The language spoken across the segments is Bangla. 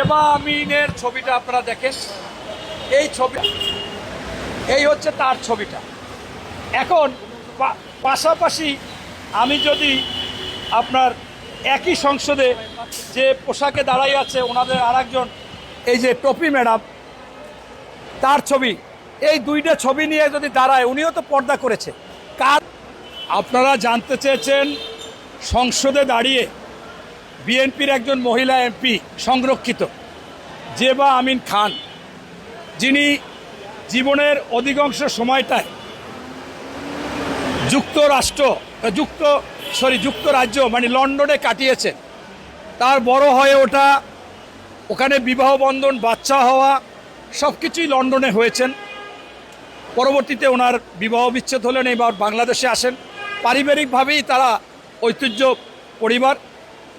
জেবা আমিনের ছবিটা আপনারা দেখেন, এই ছবি, এই হচ্ছে তার ছবিটা। এখন পাশাপাশি আমি যদি আপনার একই সংসদে যে পোশাকে দাঁড়াই আছে ওনাদের আরেকজন, এই যে টপি ম্যাডাম, তার ছবি, এই দুইটা ছবি নিয়ে যদি দাঁড়ায়, উনিও তো পর্দা করেছে। কার আপনারা জানতে চেয়েছেন সংসদে দাঁড়িয়ে বিএনপির একজন মহিলা এমপি সংরক্ষিত জেবা আমিন খান, যিনি জীবনের অধিকাংশ সময়টায় যুক্তরাজ্য মানে লন্ডনে কাটিয়েছেন। তার বড় হয়ে ওঠা, ওখানে বিবাহ বন্ধন, বাচ্চা হওয়া, সব কিছুই লন্ডনে হয়েছেন। পরবর্তীতে ওনার বিবাহ বিচ্ছেদ হলেন, এবার বাংলাদেশে আসেন। পারিবারিকভাবেই তারা ঐতিহ্য পরিবার।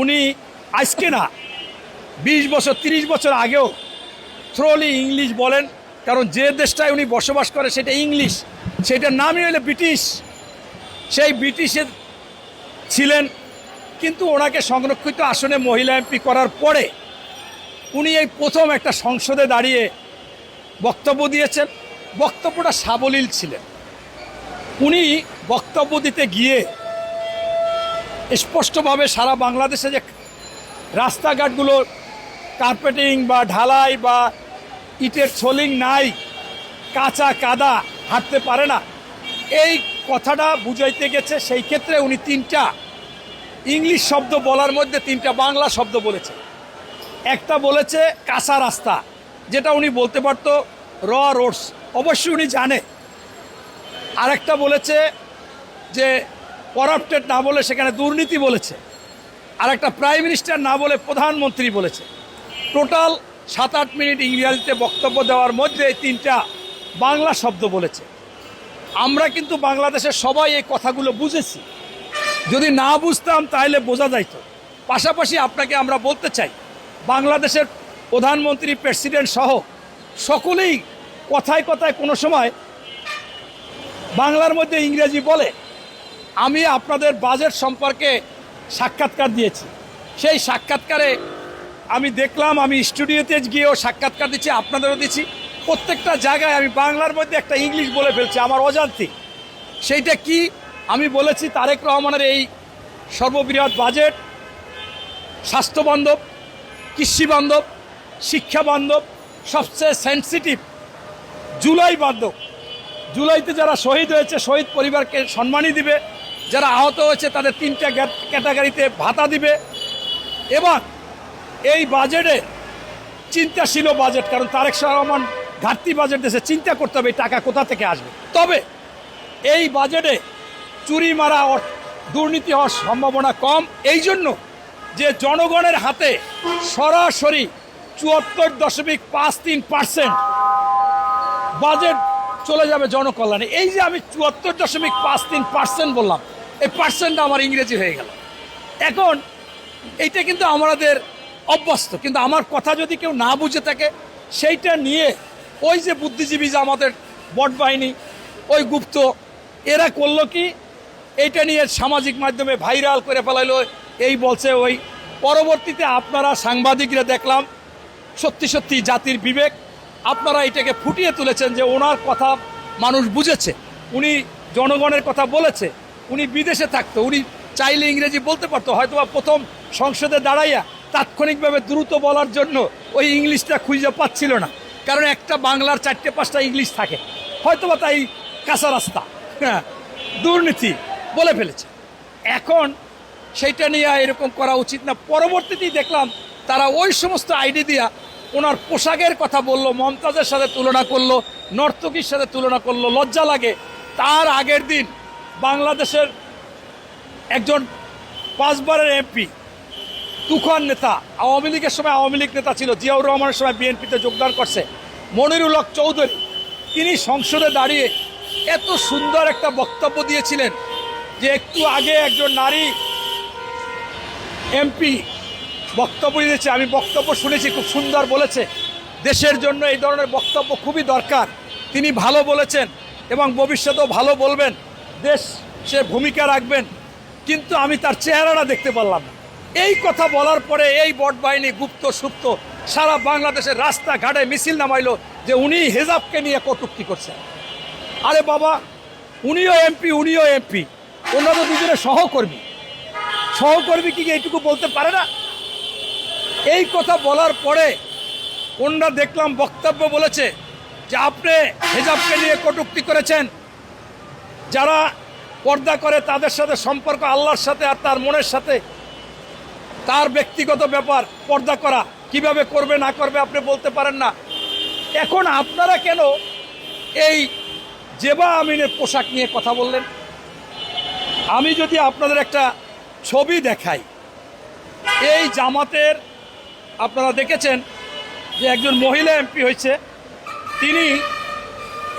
উনি আজকে না, 20 বছর 30 বছর আগেও থ্রোলি ইংলিশ বলেন, কারণ যে দেশটায় উনি বসবাস করে সেটা ইংলিশ, সেটার নামই হলো ব্রিটিশ। সেই ব্রিটিশের ছিলেন, কিন্তু ওনাকে সংরক্ষিত আসনে মহিলা এমপি করার পরে উনি এই প্রথম একটা সংসদে দাঁড়িয়ে বক্তব্য দিয়েছেন। বক্তব্যটা সাবলীল ছিলেন। উনি বক্তব্য দিতে গিয়ে স্পষ্টভাবে সারা বাংলাদেশে যে রাস্তাঘাটগুলো কার্পেটিং বা ঢালাই বা ইটের ছোলিং নাই, কাঁচা কাদা, হাঁটতে পারে না, এই কথাটা বুঝাইতে গেছে। সেই ক্ষেত্রে উনি 3টা ইংলিশ শব্দ বলার মধ্যে 3টা বাংলা শব্দ বলেছে। একটা বলেছে কাঁচা রাস্তা, যেটা উনি বলতে পারতো র রোডস, অবশ্যই উনি জানে। আরেকটা বলেছে যে করাপ্টেড না বলে সেখানে দুর্নীতি বলেছে। আরেকটা প্রাইম মিনিস্টার না বলে প্রধানমন্ত্রী বলেছে। টোটাল 7-8 মিনিট ইংরেজিতে বক্তব্য দেওয়ার মধ্যে 3টা বাংলা শব্দ বলেছে। আমরা কিন্তু বাংলাদেশের সবাই এই কথাগুলো বুঝেছি। যদি না বুঝতাম তাহলে বোঝা যাইত। পাশাপাশি আপনাকে আমরা বলতে চাই, বাংলাদেশের প্রধানমন্ত্রী, প্রেসিডেন্ট সহ সকলেই কথায় কথায় কোনো সময় বাংলার মধ্যে ইংরেজি বলে। আমি আপনাদের বাজেট সম্পর্কে সাক্ষাৎকার দিয়েছি। সেই সাক্ষাৎকারে আমি দেখলাম, আমি স্টুডিওতে গিয়েও সাক্ষাৎকার দিচ্ছি, আপনাদেরও দিচ্ছি, প্রত্যেকটা জায়গায় আমি বাংলার মধ্যে একটা ইংলিশ বলে ফেলছি আমার অজান্তে। সেইটা কি আমি বলেছি, তারেক রহমানের এই সর্ববৃহৎ বাজেট স্বাস্থ্য বান্ধব, কৃষি বান্ধব, শিক্ষা বান্ধব, সবচেয়ে সেন্সিটিভ জুলাই বান্ধব। জুলাইতে যারা শহীদ হয়েছে শহীদ পরিবারকে সম্মানই দিবে, যারা আহত হয়েছে তাদের 3টা ক্যাটাগরিতে ভাতা দিবে। এবং এই বাজেটে চিন্তাশীল বাজেট, কারণ তারেক রহমান ঘাটতি বাজেট দেশে, চিন্তা করতে হবে এই টাকা কোথা থেকে আসবে। তবে এই বাজেটে চুরি মারা, দুর্নীতি হওয়ার সম্ভাবনা কম, এই জন্য যে জনগণের হাতে সরাসরি 74.53% বাজেট চলে যাবে জনকল্যাণে। এই যে আমি 74.53% বললাম, এই পার্সেন্টটা আমার ইংরেজি হয়ে গেল। এখন এইটা কিন্তু আমাদের অভ্যস্ত, কিন্তু আমার কথা যদি কেউ না বুঝে থাকে, সেইটা নিয়ে ওই যে বুদ্ধিজীবী যে আমাদের বট বাহিনী, ওই গুপ্ত, এরা করলো কি, এইটা নিয়ে সামাজিক মাধ্যমে ভাইরাল করে ফেলাইলো, এই বলছে ওই। পরবর্তীতে আপনারা সাংবাদিকরা দেখলাম সত্যি সত্যি জাতির বিবেক, আপনারা এটাকে ফুটিয়ে তুলেছেন যে ওনার কথা মানুষ বুঝেছে, উনি জনগণের কথা বলেছে। উনি বিদেশে থাকতো, উনি চাইলে ইংরেজি বলতে পারতো, হয়তোবা প্রথম সংসদে দাঁড়াইয়া তাৎক্ষণিকভাবে দ্রুত বলার জন্য ওই ইংলিশটা খুঁজে পাচ্ছিল না, কারণ একটা বাংলার 4-5টা ইংলিশ থাকে, হয়তোবা তাই কাঁচা রাস্তা, হ্যাঁ, দুর্নীতি বলে ফেলেছে। এখন সেইটা নিয়ে এরকম করা উচিত না। পরবর্তীতেই দেখলাম তারা ওই সমস্ত আইডি দিয়া ওনার পোশাকের কথা বলল, মমতাজের সাথে তুলনা করলো, নর্তকীর সাথে তুলনা করলো। লজ্জা লাগে। তার আগের দিন বাংলাদেশের একজন 5 বারের এমপি, তুখোর নেতা, আওয়ামী লীগের সময় আওয়ামী লীগ নেতা ছিল, জিয়াউর রহমানের সময় বিএনপিতে যোগদান করছে, মনিরুল হক চৌধুরী, তিনি সংসদে দাঁড়িয়ে এত সুন্দর একটা বক্তব্য দিয়েছিলেন যে একটু আগে একজন নারী এমপি বক্তব্য দিয়েছে, আমি বক্তব্য শুনেছি, খুব সুন্দর বলেছে। দেশের জন্য এই ধরনের বক্তব্য খুবই দরকার। তিনি ভালো বলেছেন এবং ভবিষ্যতেও ভালো বলবেন, দেশ সে ভূমিকা রাখবেন, কিন্তু আমি তার চেহারাটা দেখতে পারলাম না। এই কথা বলার পরে এই বট বাহিনী, গুপ্ত সুপ্ত সারা বাংলাদেশের রাস্তাঘাটে মিছিল নামাইলো যে উনি হেজাবকে নিয়ে কটূক্তি করছেন। আরে বাবা, উনিও এমপি, ওনারা তো দুজনের সহকর্মী কি এইটুকু বলতে পারে না? এই কথা বলার পরে ওনারা দেখলাম বক্তব্য বলেছে যে আপনি হেজাবকে নিয়ে কটূক্তি করেছেন, যারা পর্দা করে তাদের সাথে সম্পর্ক আল্লাহর সাথে আর তার মনের সাথে, তার ব্যক্তিগত ব্যাপার পর্দা করা কিভাবে করবে না করবে আপনি বলতে পারেন না। এখন আপনারা কেন এই জেবা আমিনের পোশাক নিয়ে কথা বললেন? আমি যদি আপনাদের একটা ছবি দেখাই, এই জামাতের আপনারা দেখেছেন যে একজন মহিলা এমপি হয়েছে, তিনি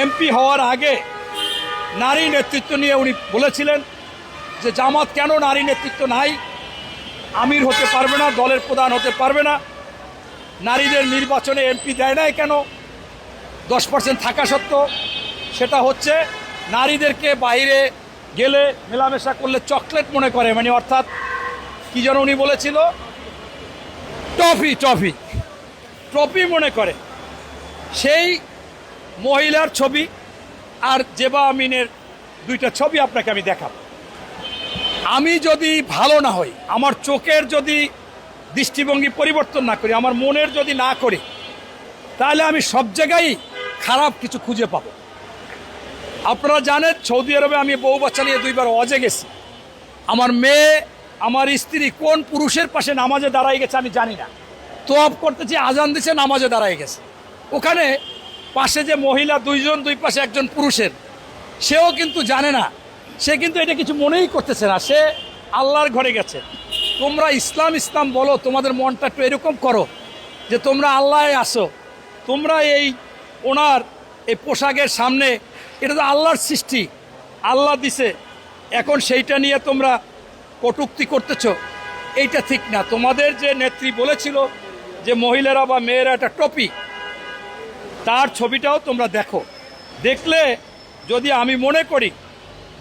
এমপি হওয়ার আগে নারী নেতৃত্ব নিয়ে উনি বলেছিলেন যে জামাত কেন নারী নেতৃত্ব নাই, আমির হতে পারবে না, দলের প্রধান হতে পারবে না, নারীদের নির্বাচনে এমপি দেয় নাই কেন, 10% থাকা সত্ত্বেও। সেটা হচ্ছে নারীদেরকে বাইরে গেলে মেলামেশা করলে চকলেট মনে করে, মানে অর্থাৎ কি যেন উনি বলেছিল, ট্রফি মনে করে। সেই মহিলার ছবি আর জেবা আমিনের দুইটা ছবি আপনাকে আমি দেখাব। আমি যদি ভালো না হই, আমার চোখের যদি দৃষ্টিভঙ্গি পরিবর্তন না করি, আমার মনের যদি না করি, তাহলে আমি সব জায়গায় খারাপ কিছু খুঁজে পাব। আপনারা জানেন সৌদি আরবে আমি বউ বাচ্চা নিয়ে 2 বার হজে গেছি। আমার মেয়ে, আমার স্ত্রী কোন পুরুষের পাশে নামাজে দাঁড়াই গেছে আমি জানি না। তোয়াব করতেছি, আজান দিছে, নামাজে দাঁড়াই গেছে। ওখানে পাশে যে মহিলা 2 জন, 2 পাশে একজন পুরুষের, সেও কিন্তু জানে না, সে কিন্তু এটা কিছু মনেই করতেছে না, সে আল্লাহর ঘরে গেছে। তোমরা ইসলাম বলো, তোমাদের মনটা একটু এরকম করো যে তোমরা আল্লাহ আসো, তোমরা এই ওনার এই পোশাকের সামনে, এটা তো আল্লাহর সৃষ্টি, আল্লাহ দিছে, এখন সেইটা নিয়ে তোমরা কটূক্তি করতেছ, এইটা ঠিক না। তোমাদের যে নেত্রী বলেছিল যে মহিলারা বা মেয়েরা একটা টপি, তার ছবিটাও তোমরা দেখো। দেখলে যদি আমি মনে করি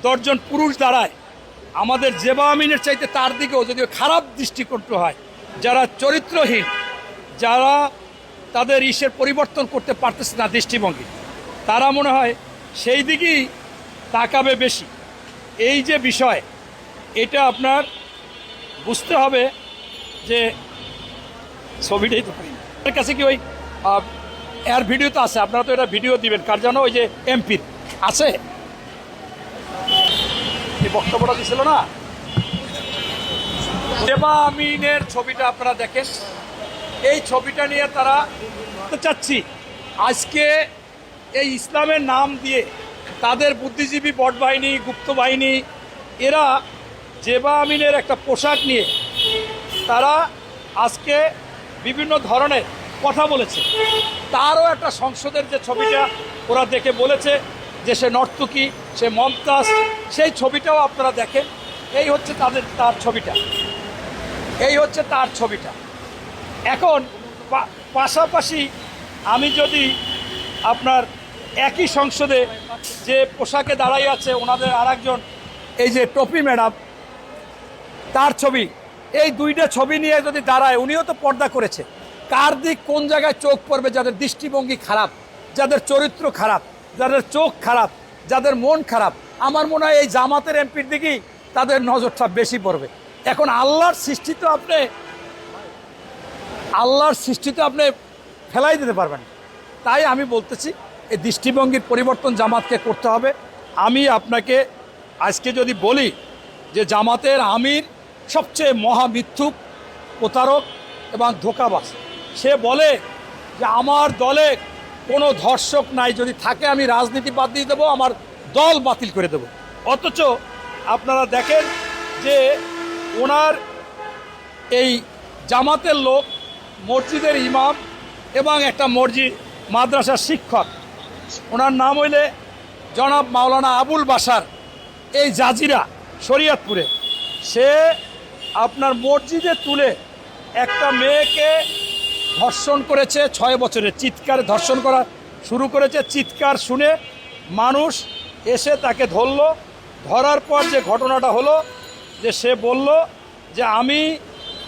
10 জন পুরুষ দাঁড়ায়, আমাদের জেবা আমিনের চাইতে তার দিকেও যদি খারাপ দৃষ্টিকোণ হয়, যারা চরিত্রহীন, যারা তাদের ইসের পরিবর্তন করতে পারতেছে না দৃষ্টিভঙ্গি, তারা মনে হয় সেই দিকেই তাকাবে বেশি। এই যে বিষয়, এটা আপনার বুঝতে হবে যে ছবিটাই তো আপনার কাছে কি ওই এর ভিডিও তো আছে, আপনারা তো এটা ভিডিও দিবেন, কার জানো ওই যে এমপির আছে, এই বক্তব্যটা দিছিল না, জেবা আমিনের ছবিটা আপনারা দেখেন। এই ছবিটা নিয়ে তারা চাচ্ছি আজকে এই ইসলামের নাম দিয়ে তাদের বুদ্ধিজীবী বট বাহিনী, গুপ্ত বাহিনী, এরা জেবা আমিনের একটা পোশাক নিয়ে তারা আজকে বিভিন্ন ধরনের কথা বলেছে। তারও একটা সংসদের যে ছবিটা ওরা দেখে বলেছে যে সে নর্তকী, সে মমতাজ, সেই ছবিটাও আপনারা দেখেন। এই হচ্ছে তার ছবিটা, এই হচ্ছে তার ছবিটা। এখন পাশাপাশি আমি যদি আপনার একই সংসদে যে পোশাকে দাঁড়াই আছে ওনাদের আরেকজন, এই যে টপি ম্যাডাম, তার ছবি, এই 2টা ছবি নিয়ে যদি দাঁড়ায়, উনিও তো পর্দা করেছে। কার দিক কোন জায়গায় চোখ পড়বে? যাদের দৃষ্টিভঙ্গি খারাপ, যাদের চরিত্র খারাপ, যাদের চোখ খারাপ, যাদের মন খারাপ, আমার মনে হয় এই জামাতের এমপির দিকেই তাদের নজরটা বেশি পড়বে। এখন আল্লাহর সৃষ্টি তো আপনি ফেলাই দিতে পারবেন। তাই আমি বলতেছি এই দৃষ্টিভঙ্গির পরিবর্তন জামাতকে করতে হবে। আমি আপনাকে আজকে যদি বলি যে জামাতের আমির সবচেয়ে মহামিথ্যুক, প্রতারক এবং ধোঁকাবাজ। সে বলে যে আমার দলে কোনো ধর্ষক নাই, যদি থাকে আমি রাজনীতি বাদ দিয়ে দেবো, আমার দল বাতিল করে দেব। অথচ আপনারা দেখেন যে ওনার এই জামাতের লোক, মসজিদের ইমাম এবং একটা মাদ্রাসার শিক্ষক, ওনার নাম হইলে জনাব মাওলানা আবুল বাশার, এই জাজিরা শরীয়তপুরে, সে আপনার মসজিদে তুলে একটা মেয়েকে ধর্ষণ করেছে। 6 বছরের চিৎকারে ধর্ষণ করা শুরু করেছে। চিৎকার শুনে মানুষ এসে তাকে ধরলো। ধরার পর যে ঘটনাটা হলো যে সে বলল যে আমি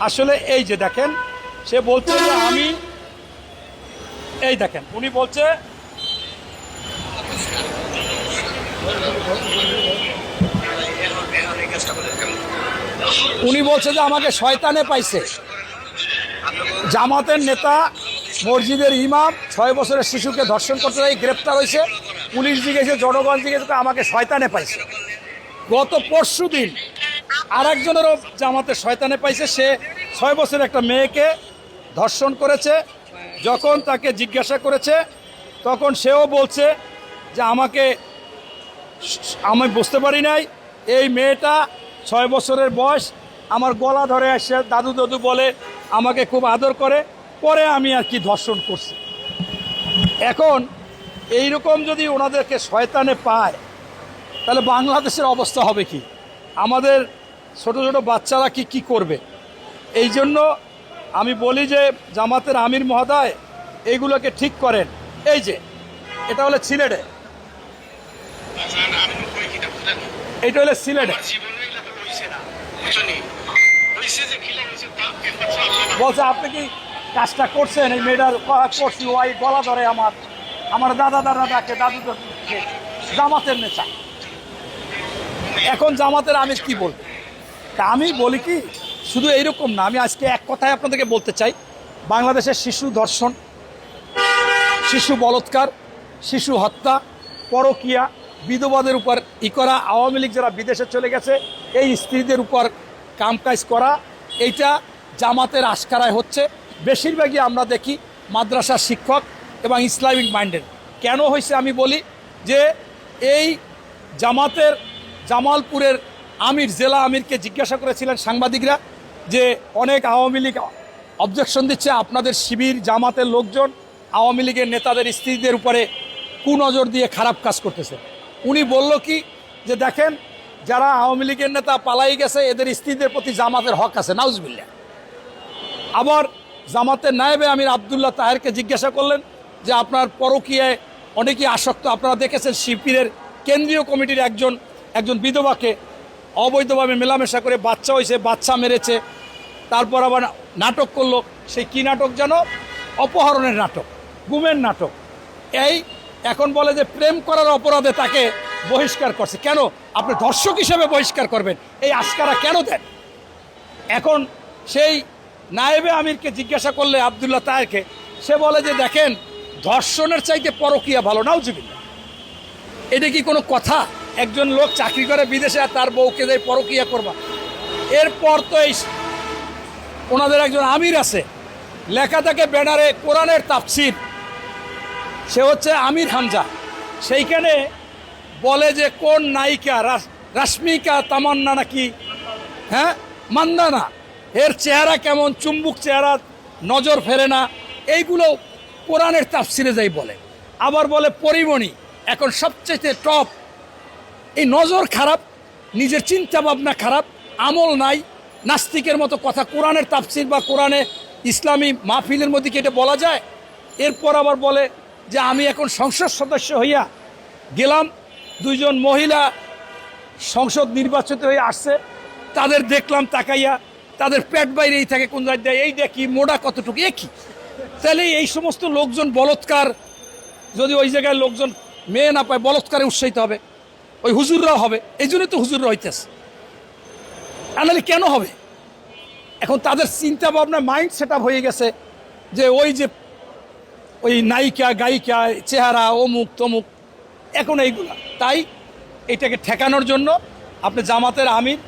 আসলে, এই যে দেখেন, সে বলছে যে আমি এই দেখেন উনি বলছে যে আমাকে শয়তানে পাইছে। জামাতের নেতা মসজিদের ইমাম 6 বছরের শিশুকে ধর্ষণ করতে যাই গ্রেপ্তার হয়েছে। পুলিশ জিজ্ঞেসে, জনগণ জিজ্ঞেস আমাকে শয়তানে পাইছে। গত পরশু দিন আরেকজনেরও জামাতের শয়তানে পাইছে। সে 6 বছরের একটা মেয়েকে ধর্ষণ করেছে। যখন তাকে জিজ্ঞাসা করেছে তখন সেও বলছে যে আমি বুঝতে পারি নাই, এই মেয়েটা 6 বছরের বয়স, আমার গলা ধরে আসে দাদু দাদু বলে, আমাকে খুব আদর করে, পরে আমি আর কি ধর্ষণ করছি। এখন এই রকম যদি ওনাদেরকে শয়তানে পায় তাহলে বাংলাদেশের অবস্থা হবে কি? আমাদের ছোট ছোট বাচ্চারা কি করবে? এই জন্য আমি বলি যে জামাতের আমির মহোদয় এইগুলোকে ঠিক করেন। এই যে এটা হলো সিলেটে, এইটা হলো সিলেটে। বলছে আপনি কি কাজটা করছেন? এই মেয়েটার করছি, ওই গলা ধরে আমার দাদা ডাকে, দাদু জামাতের নেতা। এখন জামাতের আমির কি বলবে? তা আমি বলি কি, শুধু এইরকম না, আমি আজকে এক কথায় আপনাদেরকে বলতে চাই, বাংলাদেশের শিশু ধর্ষণ, শিশু বলৎকার, শিশু হত্যা, পরকীয়া, বিধবাদের উপর করা, আওয়ামী লীগ যারা বিদেশে চলে গেছে এই স্ত্রীদের উপর কামকাজ করা, এইটা জামাতের আশকারায় হচ্ছে। বেশিরভাগই আমরা দেখি মাদ্রাসার শিক্ষক এবং ইসলামিক মাইন্ডের। কেন হয়েছে আমি বলি যে এই জামাতের জামালপুরের আমির, জেলা আমিরকে জিজ্ঞাসা করেছিলেন সাংবাদিকরা যে অনেক আওয়ামী লীগ অবজেকশন দিচ্ছে, আপনাদের শিবির জামাতের লোকজন আওয়ামী লীগের নেতাদের স্ত্রীদের উপরে কুনজর দিয়ে খারাপ কাজ করতেছে। উনি বলল কি যে দেখেন, যারা আওয়ামী লীগের নেতা পালাই গেছে এদের স্ত্রীদের প্রতি জামাতের হক আছে, নাউজুবিল্লাহ। আবার জামাতের নায়েবে আমির আবদুল্লাহ তাহেরকে জিজ্ঞাসা করলেন যে আপনার পরকীয়ায় অনেকেই আসক্ত, আপনারা দেখেছেন শিবিরের কেন্দ্রীয় কমিটির একজন বিধবাকে অবৈধভাবে মেলামেশা করে বাচ্চা হয়েছে, বাচ্চা মেরেছে, তারপর আবার নাটক করলো। সেই কী নাটক যেন? অপহরণের নাটক, গুমের নাটক। এই এখন বলে যে প্রেম করার অপরাধে তাকে বহিষ্কার করছে। কেন আপনি ধর্ষক হিসেবে বহিষ্কার করবেন? এই আশকারা কেন দেন? এখন সেই নায়েবে আমিরকে জিজ্ঞাসা করলে আবদুল্লাহ তাহেরকে, সে বলে যে দেখেন, ধর্ষণের চাইতে পরকীয়া ভালো। নাউজুবিল্লাহ, এটা কি কোনো কথা? একজন লোক চাকরি করে বিদেশে আর তার বউকে দেয় পরকীয়া করবা। এরপর তো এই ওনাদের একজন আমির আছে, লেখা থাকে ব্যানারে কোরআনের তাফসির, সে হচ্ছে আমির হামজা। সেইখানে বলে যে কোন নায়িকা, রাশ্মিকা তামান্না নাকি, হ্যাঁ মান্দানা, এর চেহারা কেমন, চুম্বুক চেহারা, নজর ফেরে না, এইগুলো কোরআনের তাফসিরে যাই বলে। আবার বলে পরিমণি এখন সবচেয়ে টপ। এই নজর খারাপ, নিজের চিন্তা ভাবনা খারাপ, আমল নাই, নাস্তিকের মতো কথা। কোরআনের তাফসির বা কোরআনে ইসলামী মাহফিলের মধ্যে কি এটা বলা যায়? এরপর আবার বলে যে আমি এখন সংসদ সদস্য হইয়া গেলাম, 2 জন মহিলা সংসদ নির্বাচিত হয়ে আসছে, তাদের দেখলাম তাকাইয়া, তাদের পেট বাইরেই থাকে, কোন জায়গায় এই দেখি মোটা কতটুকু, একই। তাহলে এই সমস্ত লোকজন বলৎকার, যদি ওই জায়গায় লোকজন মেয়ে না পায়, বলৎকারে উৎসাহিত হবে, ওই হুজুররাও হবে। এই জন্যই তো হুজুররা হইতেছে, আনালে কেন হবে? এখন তাদের চিন্তা ভাবনা, মাইন্ড সেট আপ হয়ে গেছে যে ওই নায়িকা গায়িকা চেহারা অমুক তমুক, এখন এইগুলা। তাই এটাকে ঠেকানোর জন্য আপনি জামাতের আমির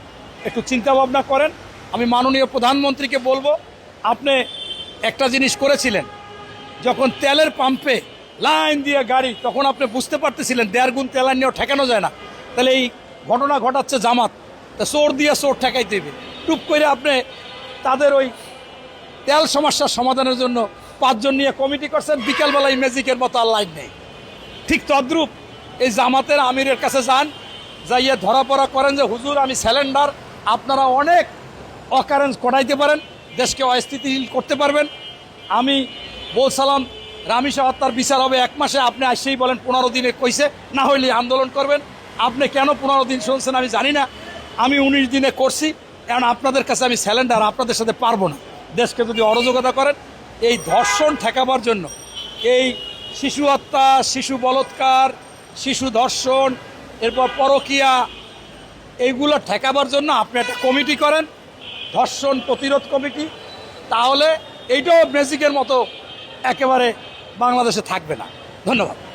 একটু চিন্তা ভাবনা করেন। আমি মাননীয় প্রধানমন্ত্রীকে বলবো, আপনি একটা জিনিস করেছিলেন, যখন তেলের পাম্পে লাইন দিয়ে গাড়ি, তখন আপনি বুঝতে পারতেছিলেন 1.5 গুণ তেল নিয়েও ঠেকানো যায় না। তাহলে এই ঘটনা ঘটাচ্ছে জামাত, তা চোর দিয়ে চোর ঠেকাই দেবে। টুপ করে আপনি তাদের ওই তেল সমস্যার সমাধানের জন্য 5 জন নিয়ে কমিটি করছেন, বিকালবেলায় ম্যাজিকের মতো আর লাইন নেই। ঠিক তদ্রূপ এই জামাতের আমিরের কাছে যান, যাইয়ে ধরা পড়া করেন যে হুজুর আমি স্যালেন্ডার, আপনারা অনেক অকারেন্স ঘটাইতে পারেন, দেশকে অস্থিতিশীল করতে পারবেন। আমি বলছিলাম রামিসা হত্যার বিচার হবে 1 মাসে, আপনি আসেই বলেন 15 দিনে কইছে, না হইলে আন্দোলন করবেন। আপনি কেন 15 দিন শুনছেন আমি জানি না, আমি 19 দিনে করছি, কারণ আপনাদের কাছে আমি স্যালেন্ডার, আপনাদের সাথে পারবো না। দেশকে যদি অরাজকতা করেন, এই ধর্ষণ ঠেকাবার জন্য এই শিশু হত্যা, শিশু বলৎকার, শিশু ধর্ষণ, এরপর পরকীয়া, এইগুলো ঠেকাবার জন্য আপনি একটা কমিটি করেন, ধর্ষণ প্রতিরোধ কমিটি, তাহলে এইটাও ম্যাজিকের মতো একেবারে বাংলাদেশে থাকবে না। ধন্যবাদ।